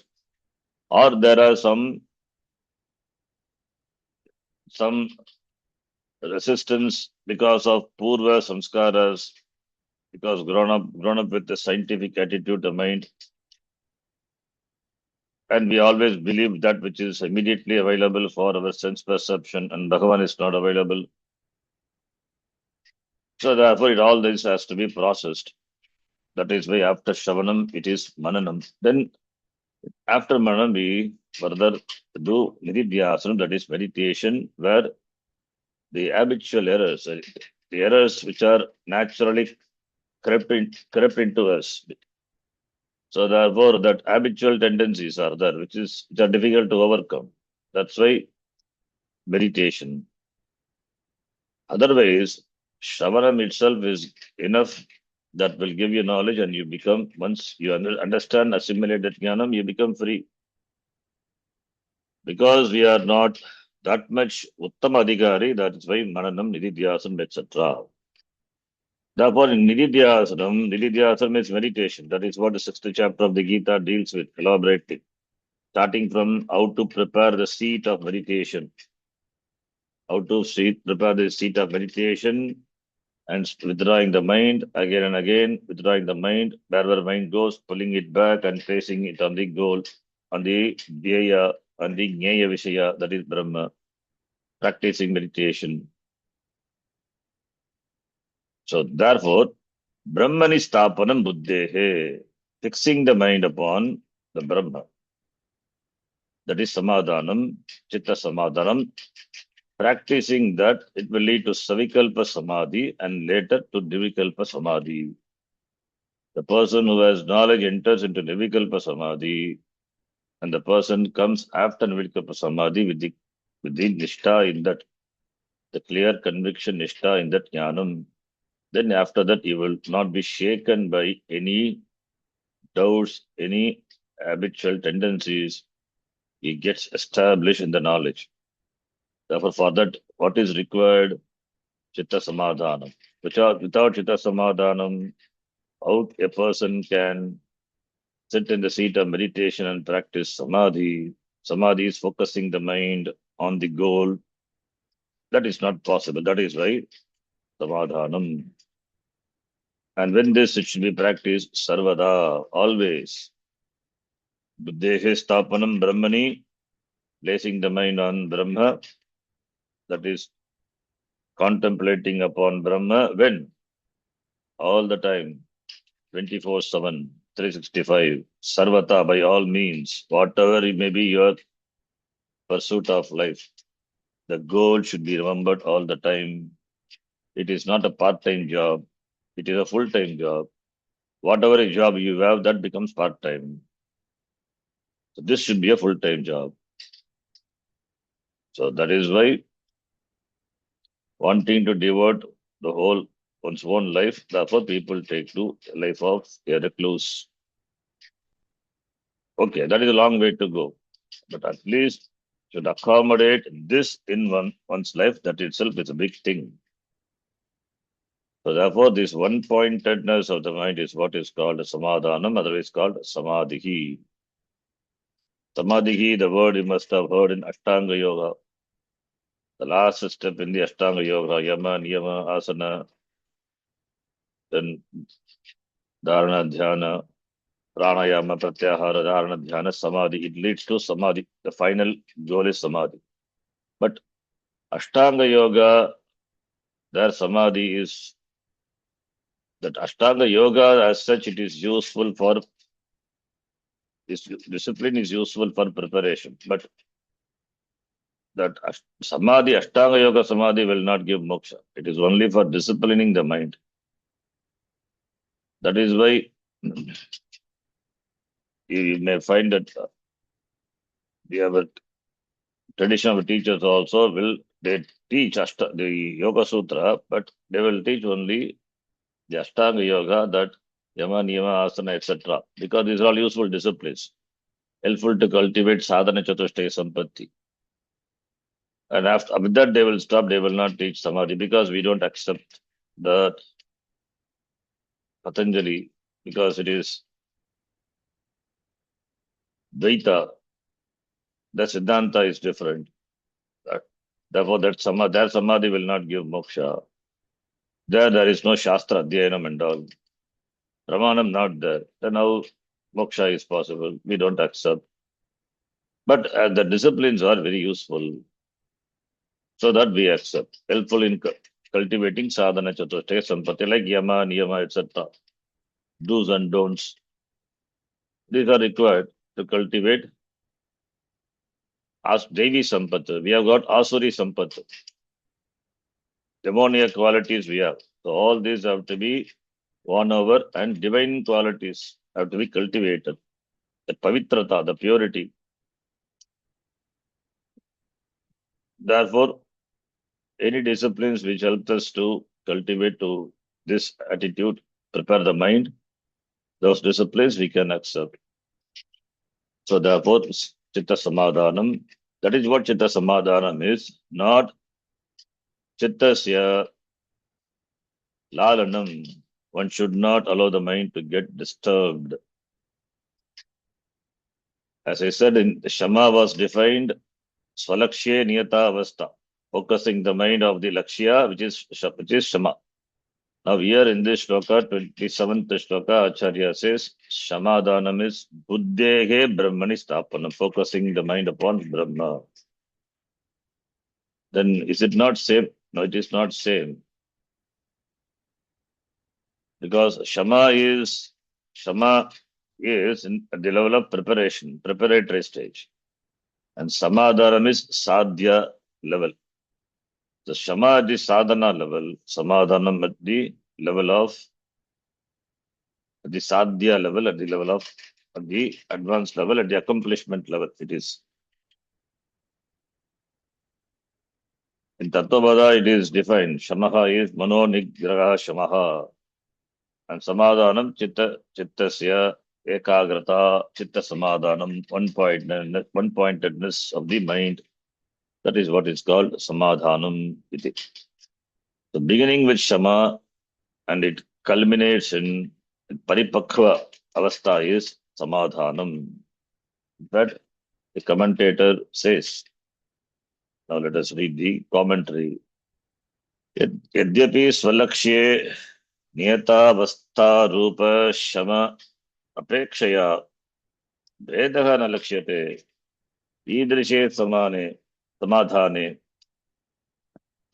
Speaker 1: or there are some resistance because of Purva Samskaras, because grown up with the scientific attitude, the mind, and we always believe that which is immediately available for our sense perception, and Bhagavan is not available. So therefore, all this has to be processed. That is why after Shravanam, it is Mananam. Then after Mananam, we further do Nididhyasanam, that is meditation, where the habitual errors, the errors which are naturally crept into us. So therefore, that habitual tendencies are there, which are difficult to overcome. That's why meditation. Otherwise, Shravanam itself is enough that will give you knowledge, and you become, once you understand, assimilate that jnanam, you become free. Because we are not that much Uttama Adhikari, that is why Mananam, Nididhyasanam, etc. Therefore, in Nididhyasanam is meditation. That is what the sixth chapter of the Gita deals with, elaborating, starting from how to prepare the seat of meditation, prepare the seat of meditation, and withdrawing the mind again and again, withdrawing the mind, wherever mind goes, pulling it back and placing it on the goal, on the Dhyaya, on the Jnaya Vishaya, that is Brahma, practicing meditation. So therefore, Brahmani Stapanam Buddhehe, fixing the mind upon the Brahma. That is Samadhanam, Chitta Samadhanam. Practicing that, it will lead to Savikalpa Samadhi and later to Divikalpa Samadhi. The person who has knowledge enters into Nivikalpa Samadhi, and the person comes after Nivikalpa Samadhi with the Nishtha in that, the clear conviction Nishtha in that Jnanam. Then after that, he will not be shaken by any doubts, any habitual tendencies. He gets established in the knowledge. Therefore, for that, what is required? Chitta Samadhanam. Without Chitta Samadhanam, how a person can sit in the seat of meditation and practice Samadhi. Samadhi is focusing the mind on the goal. That is not possible. That is why Samadhanam. And when this, it should be practiced Sarvada, always. Buddhehe Stapanam Brahmani, placing the mind on Brahma, that is contemplating upon Brahma, when? All the time, 24/7, 365, Sarvata, by all means, whatever it may be your pursuit of life, the goal should be remembered all the time. It is not a part-time job, it is a full-time job. Whatever a job you have, that becomes part-time. So this should be a full-time job. So that is why wanting to devote the whole one's own life. Therefore, people take to life of a recluse. Okay, that is a long way to go, but at least should accommodate this in one's life. That itself is a big thing. So therefore, this one-pointedness of the mind is what is called samadhanam, otherwise called samadhihi. Samadhihi, the word you must have heard in Ashtanga Yoga. The last step in the Ashtanga Yoga, yama, niyama, asana, then dharana, dhyana, pranayama, pratyahara, dharana, dhyana, samadhi. It leads to samadhi. The final goal is samadhi. But Ashtanga Yoga, their samadhi is that Ashtanga Yoga as such, it is useful for this discipline is useful for preparation. But that samadhi, Ashtanga Yoga samadhi will not give moksha. It is only for disciplining the mind. That is why you may find that we have a tradition of teachers also they teach the Yoga Sutra, but they will teach only the Ashtanga Yoga, that Yama, Niyama, Asana, etc. Because these are all useful disciplines, helpful to cultivate sadhana chatushtaya sampatti. And after with that, they will stop. They will not teach samadhi because we don't accept that Patanjali, because it is Dvaita. The Siddhanta is different. Therefore, their samadhi will not give moksha. There is no Shastra, Adhyayanam and all. Ramanam not there. Then how moksha is possible? We don't accept. But the disciplines are very useful, so that we accept. Helpful in cultivating sadhana chatushtaya sampatti, like yama, niyama, etc. Do's and don'ts. These are required to cultivate as Devi Sampath. We have got Asuri Sampath. Demoniac qualities we have. So all these have to be won over, and divine qualities have to be cultivated. The pavitrata, the purity. Therefore, any disciplines which help us to cultivate to this attitude, prepare the mind, those disciplines we can accept. So therefore, Chitta Samadhanam, that is what Chitta Samadhanam is, not Chittasya Lalanam. One should not allow the mind to get disturbed. As I said, in Shama was defined Swalakshe Niyata Avastha, focusing the mind of the Lakshya, which is Shama. Now here in this shloka, 27th shloka, Acharya says, Shamadhanam is Buddhehe Brahmani Stapanam, focusing the mind upon Brahma. Then is it not same? No, it is not same. Because Shama is at the level of preparation, preparatory stage. And Samadhanam is Sadhya level. The Shama at the sadhana level, Samadhanam at the level of the sadhya level, at the level of at the advanced level, at the accomplishment level. It is in Tattvabada, it is defined. Shamaha is Mano Nigraha Shamaha, and Samadhanam Chittasya Ekagrata Chitta Samadhanam, one pointedness of the mind. That is what is called Samadhanam. So beginning with Shama and it culminates in Paripakva Avastha is Samadhanam. That the commentator says. Now let us read the commentary. Yadyapi Swalakshe Niyatavastha Rupa Shama Apekshaya Vedaha na Lakshyate Idrishe Samadhane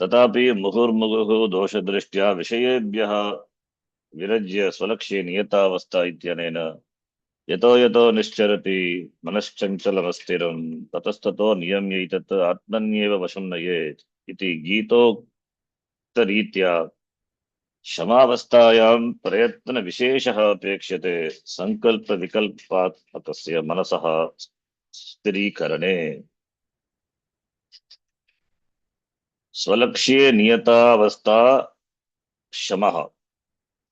Speaker 1: Tatapi Muhurmuguhu Dosha Drishtya Vishayebhyaha Virajya Swalakshe Niyatavastha Ityanena Yato yato nischarati manaschanchalamasthiram tatastato niyamyaitat atmanyeva vasham nayet iti gito रीत्या क्षमावस्थायां प्रयत्न विशेषः अपेक्ष्यते संकल्प विकल्पात्मकस्य मनसः स्थिरीकरणे स्वलक्ष्ये नियतावस्था Shamaha.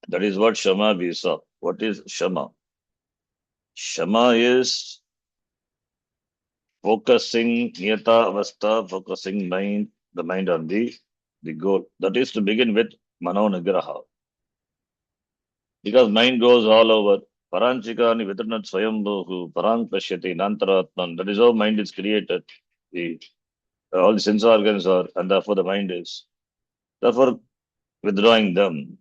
Speaker 1: That is what Shama we saw. What is Shama? Shama is focusing Niyata Avastha, focusing the mind on the goal. That is to begin with Mano Nigraha. Because mind goes all over. Paranchikani Vitranat Swayambhu, Parang Pashyati, Nantaratman. That is how mind is created. The, all the sense organs are, and therefore the mind is. Therefore, withdrawing them,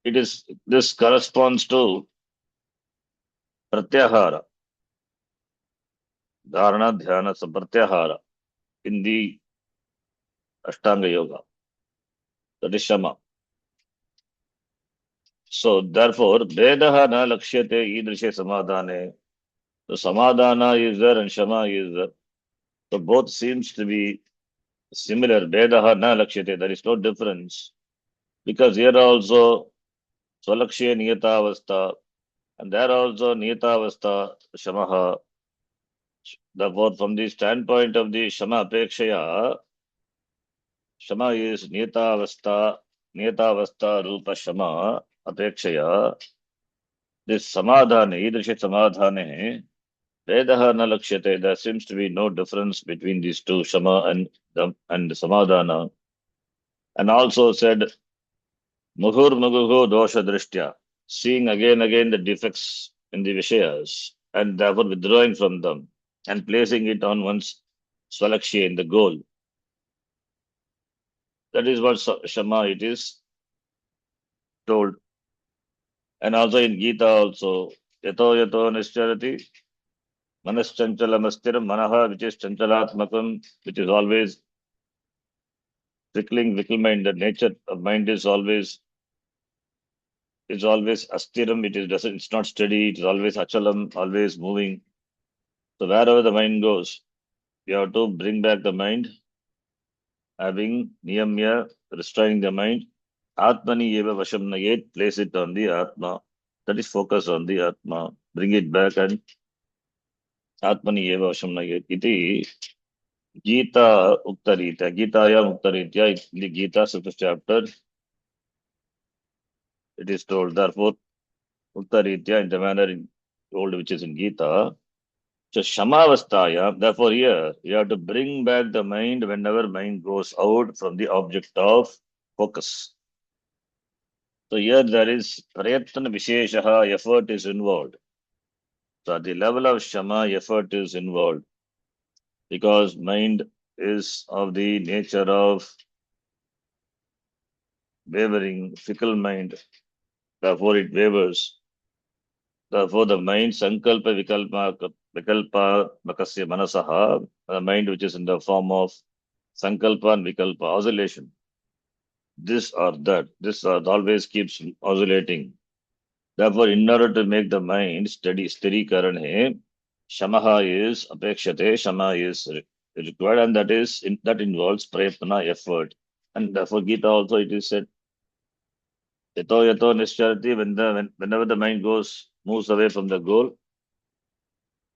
Speaker 1: it is, this corresponds to Pratyahara, Dharana, Dhyana, Pratyahara in the Ashtanga Yoga. That is Shama. So, therefore, Vedaha na lakshyate idrishe samadhane. So, samadhana is there and Shama is there. So, both seems to be similar. Vedaha na lakshyate. There is no difference. Because here also, Swalakshay Niyata Avastha, and there also Niyata Avastha, Shamaha. Therefore, from the standpoint of the Shama Apekshaya, Shama is Niyata Avastha Rupa Shama Apekshaya. This Samadhane, Idrisha Samadhane, Vedaha na lakshyate. There seems to be no difference between these two, Shama and Samadhana. And also said, Muhur Muguho Dosha Drishtya, seeing again the defects in the Vishayas, and therefore withdrawing from them and placing it on one's Swalakshya in the goal. That is what Shama it is told. And also in Gita also, Yato Nischarati, Manaschanchalamastir Manaha, which is Chanchalatmakam, which is always fickling mind. The nature of mind is always astiram, it's not steady, it is always achalam, always moving. So wherever the mind goes, you have to bring back the mind, having niyamya, restraining the mind. Atmani eva vasham nayet, place it on the Atma. That is focus on the Atma. Bring it back and Atmani eva vasham nayet. Iti Gita Uktaritya. Gitaya Uktaritya. In the Gita, 6th chapter, it is told. Therefore, Uktaritya in the manner told which is in Gita. So Shamavastaya, therefore here, you have to bring back the mind whenever mind goes out from the object of focus. So here there is Prayatana Visheshaha, effort is involved. So at the level of Shama, effort is involved. Because mind is of the nature of wavering, fickle mind. Therefore it wavers. Therefore the mind, Sankalpa Vikalpa Makasya Manasaha, the mind which is in the form of Sankalpa and Vikalpa, oscillation. This or that, always keeps oscillating. Therefore, in order to make the mind steady karane, Shamaha is apekshate, Shama is required, and that involves prayatna, effort. And therefore, Gita also it is said, yato nischarati, whenever the mind moves away from the goal,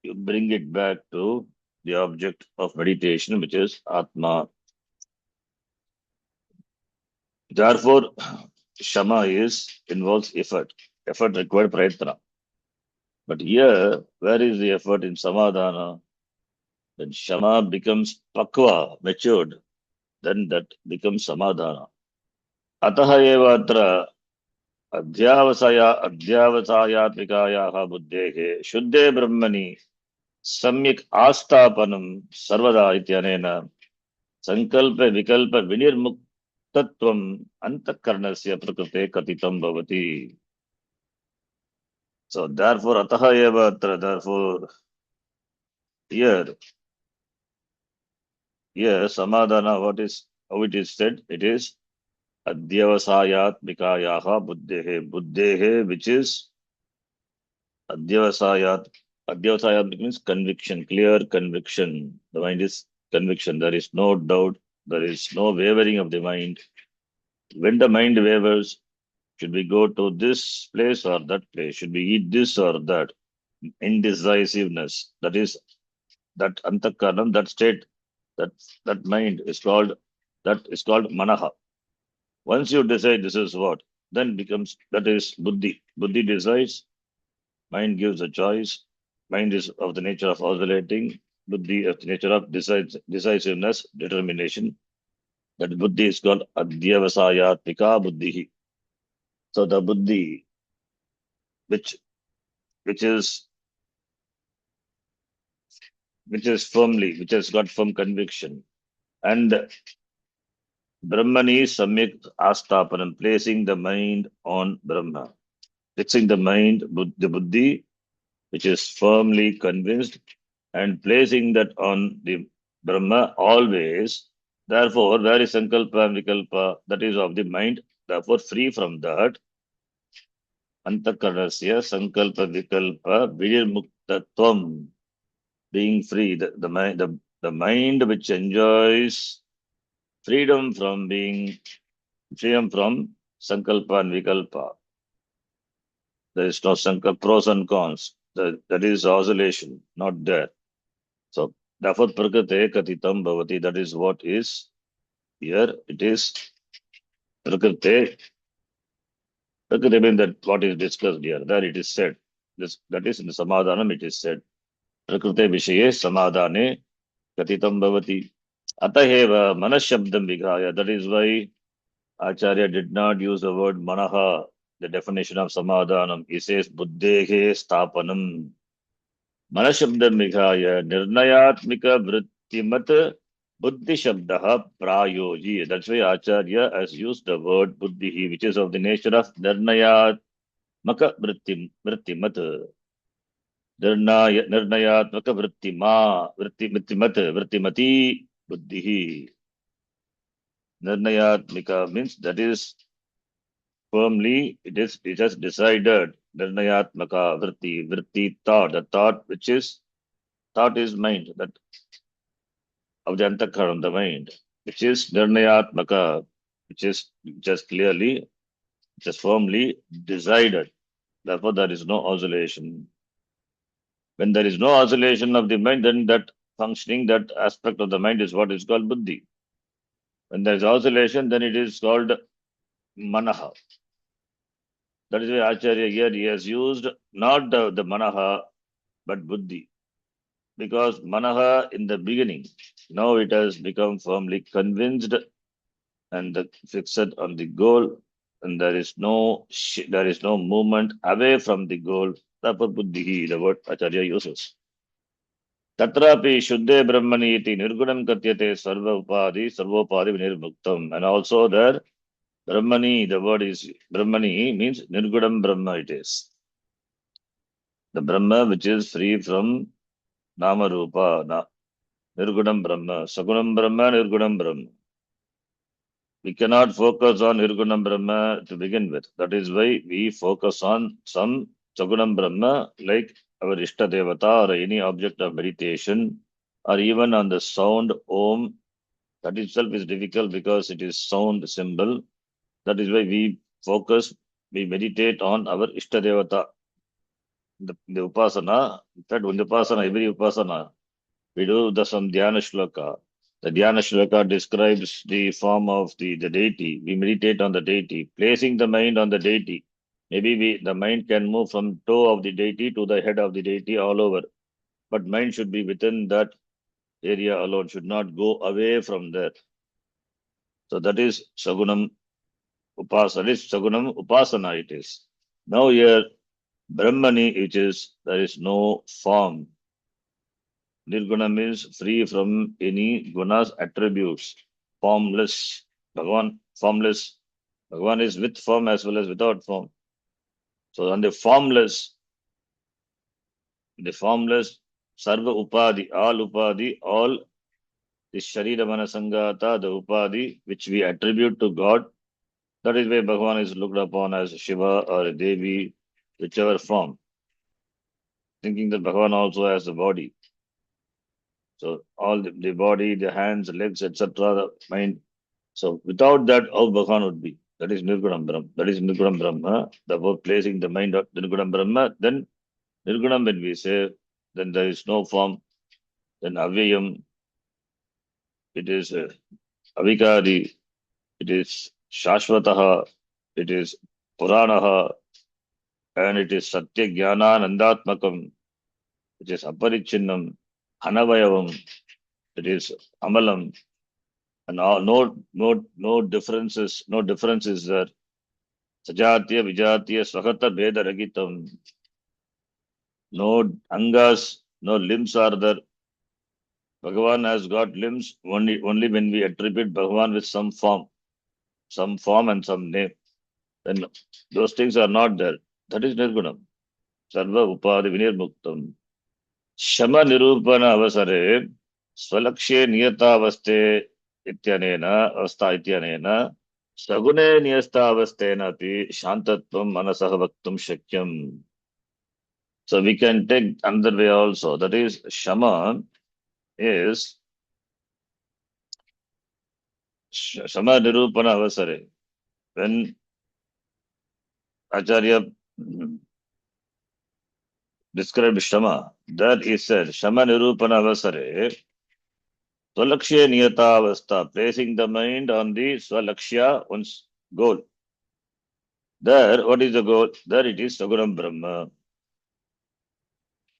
Speaker 1: you bring it back to the object of meditation, which is Atma. Therefore, Shama involves effort. Effort required prayatna. But here, where is the effort in Samadhana? When Shama becomes pakva, matured, then that becomes Samadhana. Ataha eva atra adhyavasayatmikayaha buddhehe shuddhe brahmani samyak aastapanam sarvada ityanena sankalpa vikalpa vinirmuktatvam antakarnasya prakrite katitam bhavati. So therefore, ataha eva atra, therefore, here, samadhana, how it is said, it is Adyavasayatmikayaha buddhehe, which is Adyavasayat means conviction, clear conviction. The mind is conviction. There is no doubt. There is no wavering of the mind. When the mind wavers, should we go to this place or that place? Should we eat this or that? Indecisiveness. That is that antakaranam, that state That that mind is called manaha. Once you decide this is what, then becomes that is buddhi. Buddhi decides, mind gives a choice. Mind is of the nature of oscillating. Buddhi of the nature of decisiveness, determination. That buddhi is called adhyavasayatmika buddhi. So the buddhi, which which is which has got firm conviction, and Brahmani samyak astapanam, placing the mind on Brahma, fixing the mind, the buddhi, which is firmly convinced, and placing that on the Brahma always. Therefore, where is sankalpa and vikalpa? That is of the mind. Therefore, free from that, antakarasya sankalpa vikalpa virmuktatvam, being free, the mind which enjoys freedom from sankalpa and vikalpa. There is no sankalpa, pros and cons. That is oscillation, not there. So therefore, prakate katitam bhavati. That is what is here. It is prakate. Prakate means that what is discussed here. There it is said. That is in the samadhanam. It is said. Prakrite vishaye samadhane katitam bhavati. Ataheva manashabdam vighaya. That is why Acharya did not use the word manaha, the definition of samadhanam. He says buddhehe stapanam. Manashabdam vighaya nirnayatmika vrittimat buddhi shabdaha prayoji. That's why Acharya has used the word buddhihi, which is of the nature of nirnayatmaka vrittimat. Nirnayatmaka vrittimati buddhihi. Nirnayatmika means that is firmly, it has decided. Nirnayatmaka vritti thought, the thought is mind, that of the antakaran, the mind, which is nirnayatmaka, which is just clearly, just firmly decided. Therefore, there is no oscillation. When there is no oscillation of the mind, then that functioning, that aspect of the mind is what is called buddhi. When there is oscillation, then it is called manaha. That is why Acharya here he has used not the manaha but buddhi. Because manaha in the beginning, now it has become firmly convinced and fixed on the goal, and there is no movement away from the goal. Therefore, buddhi, the word Acharya uses. Tatrapi Shuddhe Brahmani iti Nirgunam Katyate Sarvopadi Vinirmuktam. And also there, Brahmani, the word is Brahmani means Nirgunam Brahma it is. The Brahma which is free from Nama Rupa, Nirgunam Brahma, Sagunam Brahma, Nirgunam Brahma. We cannot focus on Nirgunam Brahma to begin with. That is why we focus on some Sagunam Brahma like our Ishta Devata or any object of meditation or even on the sound Om. That itself is difficult because it is sound symbol. That is why we meditate on our Ishta Devata. The Upasana, in fact, when the Upasana, every Upasana, we do some Dhyana Shloka. The Dhyana Shloka describes the form of the deity. We meditate on the deity, placing the mind on the deity. Maybe the mind can move from toe of the deity to the head of the deity all over. But mind should be within that area alone, should not go away from that. So that is Sagunam Upasana. It is Sagunam Upasana it is. Now here, Brahmani, which is, there is no form. Nirguna means free from any gunas attributes. Formless. Bhagavan, formless. Bhagavan is with form as well as without form. So on the formless, Sarva Upadi, all the Sharira Manasangata, the Upadi, which we attribute to God, that is why Bhagavan is looked upon as Shiva or Devi, whichever form. Thinking that Bhagavan also has a body. So all the body, the hands, legs, etc., the mind. So without that, how Bhagavan would be? That is Nirgunam Brahma. That is Nirgunam Brahma. Therefore, placing the mind of Nirgunam Brahma, then Nirgunam when we say, then there is no form, then Avyayam. it is avikari, it is shashvataha, it is puranaha, and it is satya jnana nandatmakam, it is aparichinnam, anavayavam, it is amalam, and all, no differences, no difference is there. Sajatiya, vijatiya, swagata, bheda ragitam. No angas, no limbs are there. Bhagavan has got limbs only when we attribute Bhagavan with some form and some name. Then those things are not there. That is nirgunam. Sarva upadi vinirmuktam. Shama nirupana avasare swalakshe niyatavaste ityanena avastha ityanena sagune niyasthavastena api shantatvam manasah vaktum shakyam. So we can take another way also. That is, Shama is Shama Nirupana Avasare. When Acharya described Shama, that he said, Shama Nirupana Avasare, Swalakshya Niyata Avastha, placing the mind on the Swalakshya, one's goal. There, what is the goal? There it is Sagunam Brahma.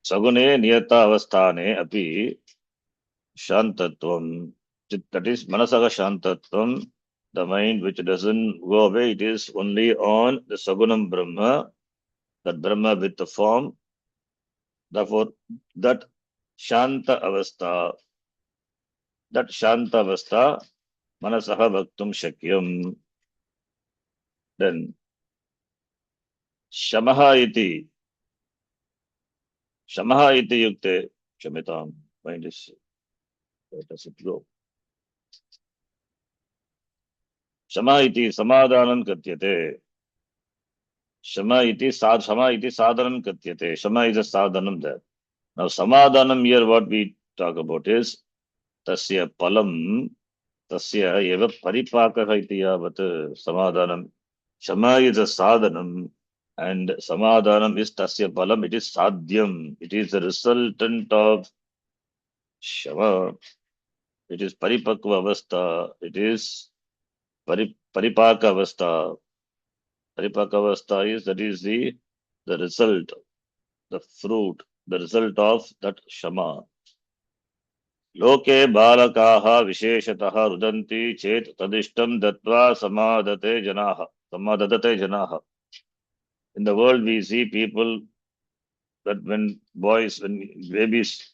Speaker 1: Sagune Niyata Avasthane api Shantatvam. That is Manasaga Shantatvam. The mind which doesn't go away, it is only on the Sagunam Brahma, that Brahma with the form. Therefore, that Shanta Avastha, Manasaha Bhaktum Shakyam. Then Shamaha iti yukte, Shamitam, mind is, where does it go? Shama iti samadhanam katyate. Shama iti sadhanam katyate. Shama is a sadhanam there. Now, samadhanam here, what we talk about is tasya palam, tasya eva paripakaha iti yavat samadhanam. Shama is a sadhanam, and samadhanam is tasya palam. It is sadhyam. It is the resultant of shama. It is paripakva avastha. It is paripaka avastha. Paripaka avastha is, that is the result, the fruit, the result of that shama. Loke balakaha visheshataha rudanti chet tadishtam datva samadate janaha. In the world we see people that when babies,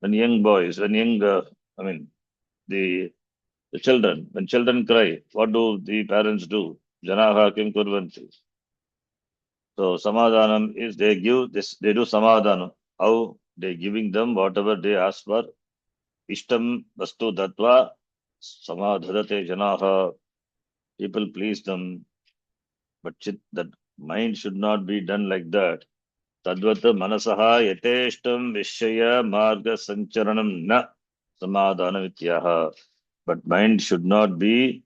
Speaker 1: when young boys, the children, when children cry, what do the parents do? Janaha kim kurvanti. So samadhanam is they do samadhanam. How? They giving them whatever they ask for. Ishtam vastu datva samadhadate janaha. People please them. But that mind should not be done like that. Tadvata manasaha yateshtam vishaya marga sancharanam na samadhana vityaha. But mind should not be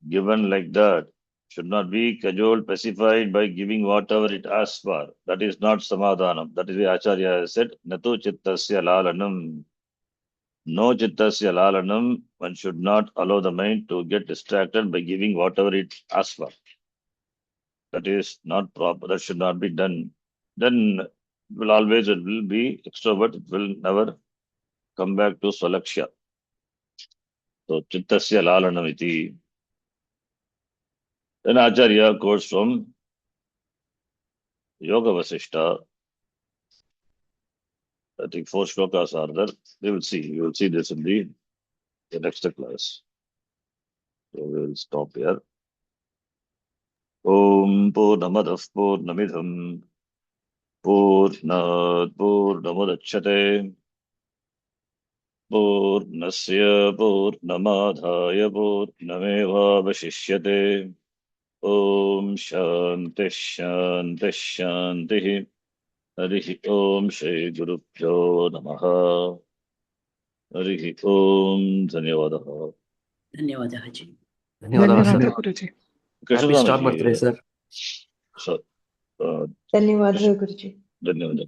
Speaker 1: given like that. Should not be cajoled, pacified by giving whatever it asks for. That is not samadhanam. That is the Acharya has said, Natu chittasya lalanam. No chittasya lalanam. One should not allow the mind to get distracted by giving whatever it asks for. That is not proper. That should not be done. Then it will be extrovert. It will never come back to Swalaksha. So chittasya lalanam iti. Then Acharya quotes from Yoga Vasishta. I think 4 shlokas are there. We will see. You will see this in the next class. So we will stop here. Om Purnamadav Purnamidham Purnat Purnamudachyate Purnasya Purnamadhaya Purnameva Vashishyate. Om Shanti Shanti Shanti. Harihi Om Shri Gurubhyo Namaha. Harihi Om Dhanyavadaha.
Speaker 2: ಧನ್ಯವಾದ ಅಜ್ಜಿ.
Speaker 5: ಧನ್ಯವಾದ sir.
Speaker 4: ಧನ್ಯವಾದ ಗುರುಜಿ.
Speaker 5: Happy star birthday sir.
Speaker 1: So,
Speaker 6: ಧನ್ಯವಾದಗಳು ಗುರುಜಿ.
Speaker 1: ಧನ್ಯವಾದ.